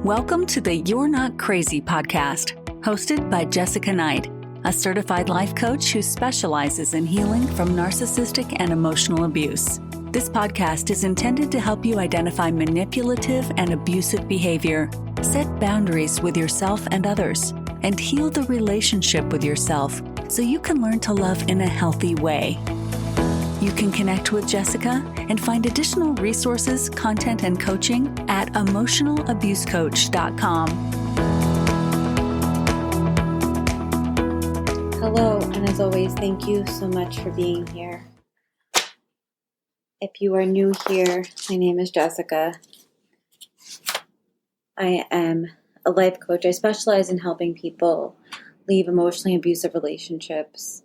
Welcome to the You're Not Crazy podcast, hosted by Jessica Knight, a certified life coach who specializes in healing from narcissistic and emotional abuse. This podcast is intended to help you identify manipulative and abusive behavior, set boundaries with yourself and others, and heal the relationship with yourself so you can learn to love in a healthy way. You can connect with Jessica and find additional resources, content, and coaching at emotionalabusecoach.com. Hello, and as always, thank you so much for being here. If you are new here, my name is Jessica. I am a life coach. I specialize in helping people leave emotionally abusive relationships,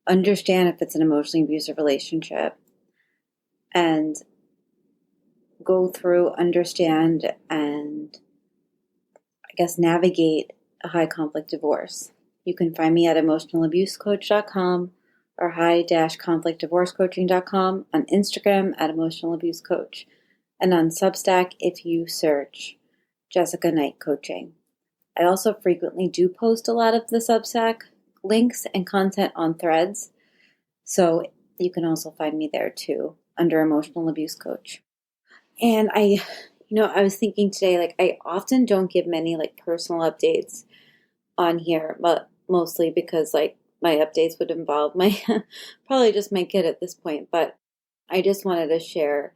understand if it's an emotionally abusive relationship, and go through, understand, and navigate a high conflict divorce. You can find me at emotionalabusecoach.com or high-conflictdivorcecoaching.com, on Instagram at emotionalabusecoach, and on Substack if you search Jessica Knight Coaching. I also frequently do post a lot of the Substack links and content on Threads, so you can also find me there too under Emotional Abuse Coach. And I was thinking today, I often don't give many personal updates on here, but mostly because my updates would involve my probably just my kid at this point. But I just wanted to share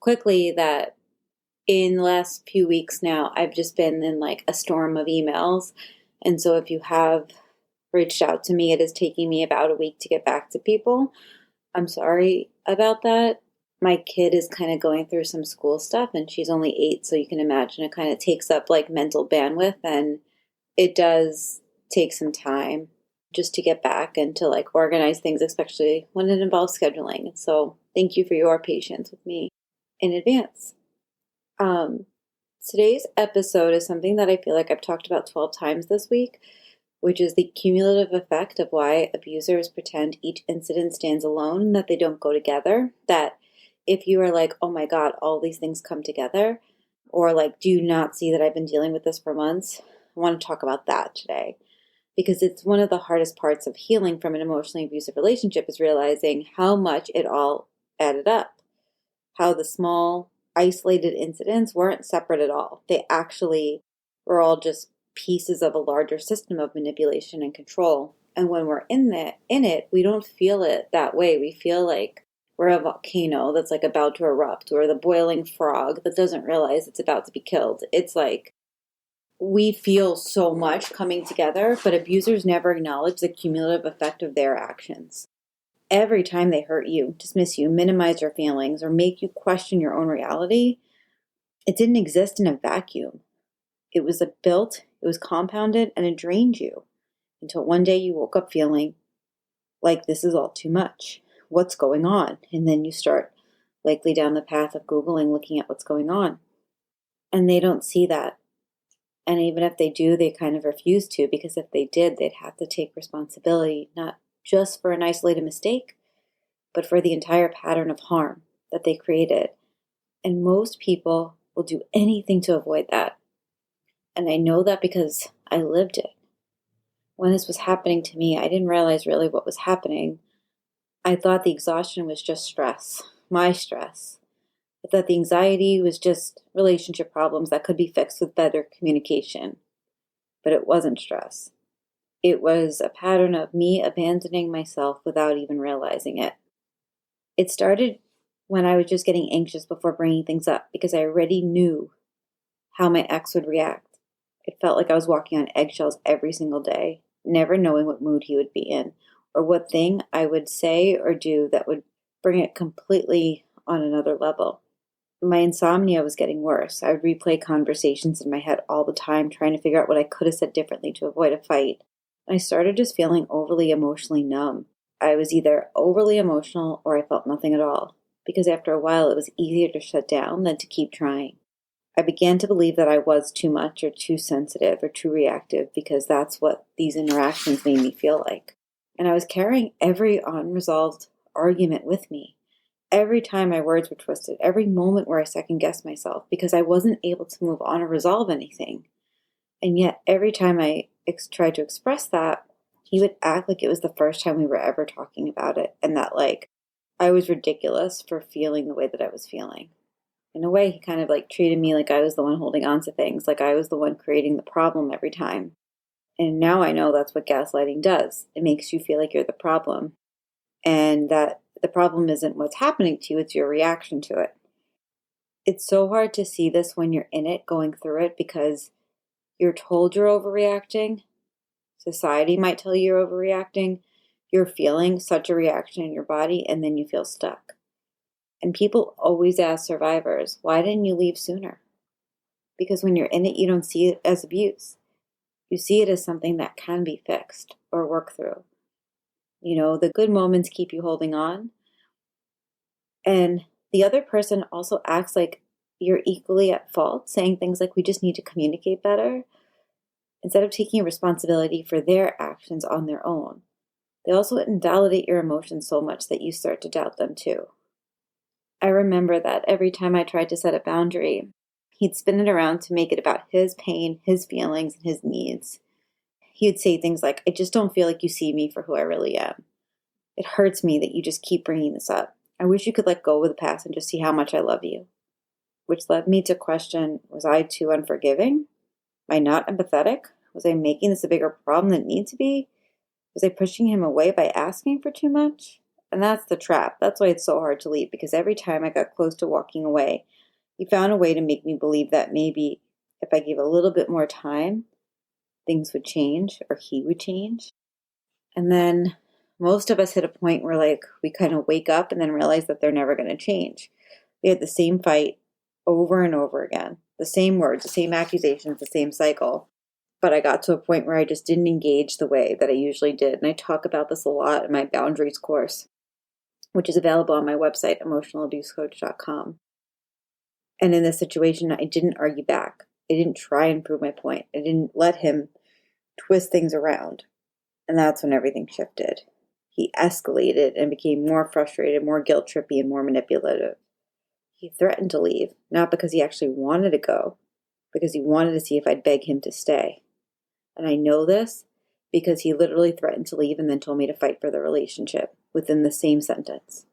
quickly that in the last few weeks now, I've just been in a storm of emails, and so if you have reached out to me, it is taking me about a week to get back to people. I'm sorry about that. My kid is kind of going through some school stuff, and she's only 8, so you can imagine it kind of takes up mental bandwidth, and it does take some time just to get back and to organize things, especially when it involves scheduling. So thank you for your patience with me in advance. Today's episode is something that I feel like I've talked about 12 times this week, which is the cumulative effect of why abusers pretend each incident stands alone, that they don't go together. That if you are oh my God, all these things come together, or do you not see that I've been dealing with this for months? I want to talk about that today, because it's one of the hardest parts of healing from an emotionally abusive relationship is realizing how much it all added up, how the small, isolated incidents weren't separate at all. They actually were all just pieces of a larger system of manipulation and control. And when we're in it, we don't feel it that way. We feel like we're a volcano that's about to erupt, or the boiling frog that doesn't realize it's about to be killed. It's we feel so much coming together, but abusers never acknowledge the cumulative effect of their actions. Every time they hurt you, dismiss you, minimize your feelings, or make you question your own reality, it didn't exist in a vacuum. It was built, it was compounded, and it drained you until one day you woke up feeling like this is all too much. What's going on? And then you start likely down the path of Googling, looking at what's going on. And they don't see that. And even if they do, they kind of refuse to, because if they did, they'd have to take responsibility, not just for an isolated mistake, but for the entire pattern of harm that they created. And most people will do anything to avoid that. And I know that because I lived it. When this was happening to me, I didn't realize really what was happening. I thought the exhaustion was just stress, my stress. I thought the anxiety was just relationship problems that could be fixed with better communication. But it wasn't stress. It was a pattern of me abandoning myself without even realizing it. It started when I was just getting anxious before bringing things up, because I already knew how my ex would react. It felt like I was walking on eggshells every single day, never knowing what mood he would be in, or what thing I would say or do that would bring it completely on another level. My insomnia was getting worse. I would replay conversations in my head all the time, trying to figure out what I could have said differently to avoid a fight. I started just feeling overly emotionally numb. I was either overly emotional or I felt nothing at all, because after a while it was easier to shut down than to keep trying. I began to believe that I was too much or too sensitive or too reactive, because that's what these interactions made me feel like. And I was carrying every unresolved argument with me. every time my words were twisted, every moment where I second guessed myself because I wasn't able to move on or resolve anything. And yet every time I tried to express that, he would act like it was the first time we were ever talking about it, and that like I was ridiculous for feeling the way that I was feeling. In a way, he kind of like treated me like I was the one holding on to things, like I was the one creating the problem every time. And now I know that's what gaslighting does. It makes you feel like you're the problem, and that the problem isn't what's happening to you, it's your reaction to it. It's so hard to see this when you're in it, going through it, because you're told you're overreacting. Society might tell you you're overreacting. You're feeling such a reaction in your body, and then you feel stuck. And people always ask survivors, why didn't you leave sooner? Because when you're in it, you don't see it as abuse. You see it as something that can be fixed or worked through. You know, the good moments keep you holding on. And the other person also acts like you're equally at fault, saying things like, we just need to communicate better, instead of taking responsibility for their actions on their own. They also invalidate your emotions so much that you start to doubt them too. I remember that every time I tried to set a boundary, he'd spin it around to make it about his pain, his feelings, and his needs. He would say things like, I just don't feel like you see me for who I really am. It hurts me that you just keep bringing this up. I wish you could let go of the past and just see how much I love you. Which led me to question, was I too unforgiving? Am I not empathetic? Was I making this a bigger problem than it needed to be? Was I pushing him away by asking for too much? And that's the trap. That's why it's so hard to leave, because every time I got close to walking away, he found a way to make me believe that maybe if I gave a little bit more time, things would change or he would change. And then most of us hit a point where like we kind of wake up and then realize that they're never going to change. We had the same fight over and over again, the same words, the same accusations, the same cycle. But I got to a point where I just didn't engage the way that I usually did. And I talk about this a lot in my boundaries course, which is available on my website, emotionalabusecoach.com. And in this situation, I didn't argue back. I didn't try and prove my point. I didn't let him twist things around. And that's when everything shifted. He escalated and became more frustrated, more guilt-trippy, and more manipulative. He threatened to leave, not because he actually wanted to go, because he wanted to see if I'd beg him to stay. And I know this because he literally threatened to leave and then told me to fight for the relationship within the same sentence.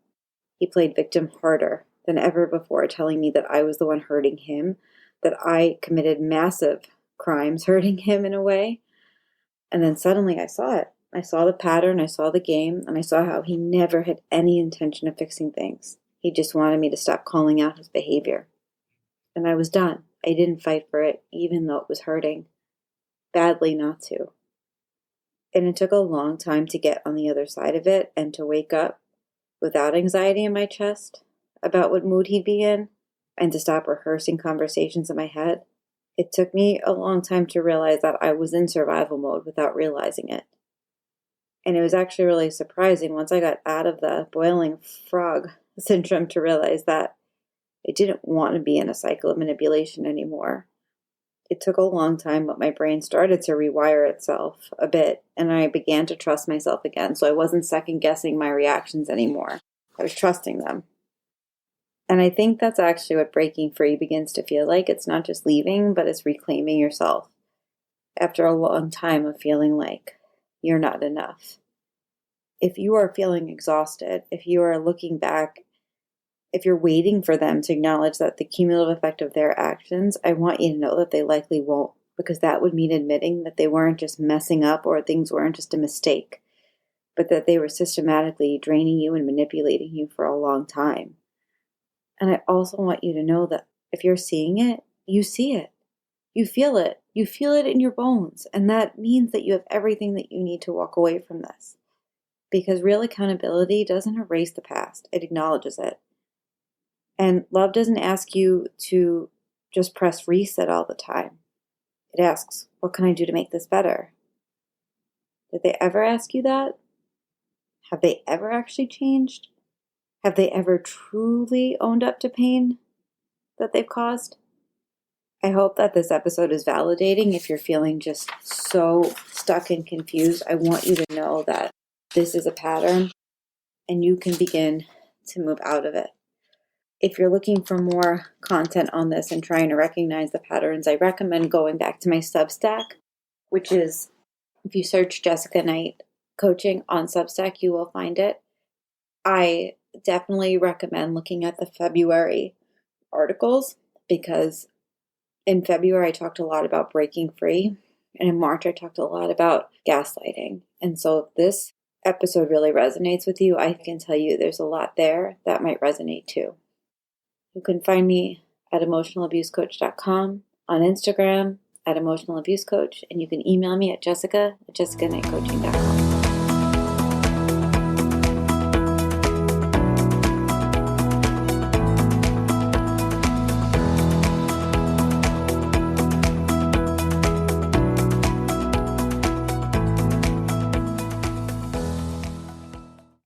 He played victim harder than ever before, telling me that I was the one hurting him, that I committed massive crimes hurting him in a way. And then suddenly I saw it. I saw the pattern, I saw the game, and I saw how he never had any intention of fixing things. He just wanted me to stop calling out his behavior. And I was done. I didn't fight for it, even though it was hurting badly not to. And it took a long time to get on the other side of it and to wake up without anxiety in my chest about what mood he'd be in, and to stop rehearsing conversations in my head. It took me a long time to realize that I was in survival mode without realizing it. And it was actually really surprising once I got out of the boiling frog syndrome to realize that I didn't want to be in a cycle of manipulation anymore. It took a long time, but my brain started to rewire itself a bit, and I began to trust myself again, so I wasn't second-guessing my reactions anymore. I was trusting them. And I think that's actually what breaking free begins to feel like. It's not just leaving, but it's reclaiming yourself after a long time of feeling like you're not enough. If you are feeling exhausted, if you are looking back, if you're waiting for them to acknowledge that the cumulative effect of their actions, I want you to know that they likely won't, because that would mean admitting that they weren't just messing up or things weren't just a mistake, but that they were systematically draining you and manipulating you for a long time. And I also want you to know that if you're seeing it, you see it. You feel it. You feel it in your bones. And that means that you have everything that you need to walk away from this. Because real accountability doesn't erase the past. It acknowledges it. And love doesn't ask you to just press reset all the time. It asks, what can I do to make this better? Did they ever ask you that? Have they ever actually changed? Have they ever truly owned up to pain that they've caused? I hope that this episode is validating. If you're feeling just so stuck and confused, I want you to know that this is a pattern and you can begin to move out of it. If you're looking for more content on this and trying to recognize the patterns, I recommend going back to my Substack, which is, if you search Jessica Knight Coaching on Substack, you will find it. I definitely recommend looking at the February articles, because in February I talked a lot about breaking free, and in March I talked a lot about gaslighting. And so if this episode really resonates with you, I can tell you there's a lot there that might resonate too. You can find me at emotionalabusecoach.com, on Instagram at emotionalabusecoach, and you can email me at jessica@jessicaknightcoaching.com.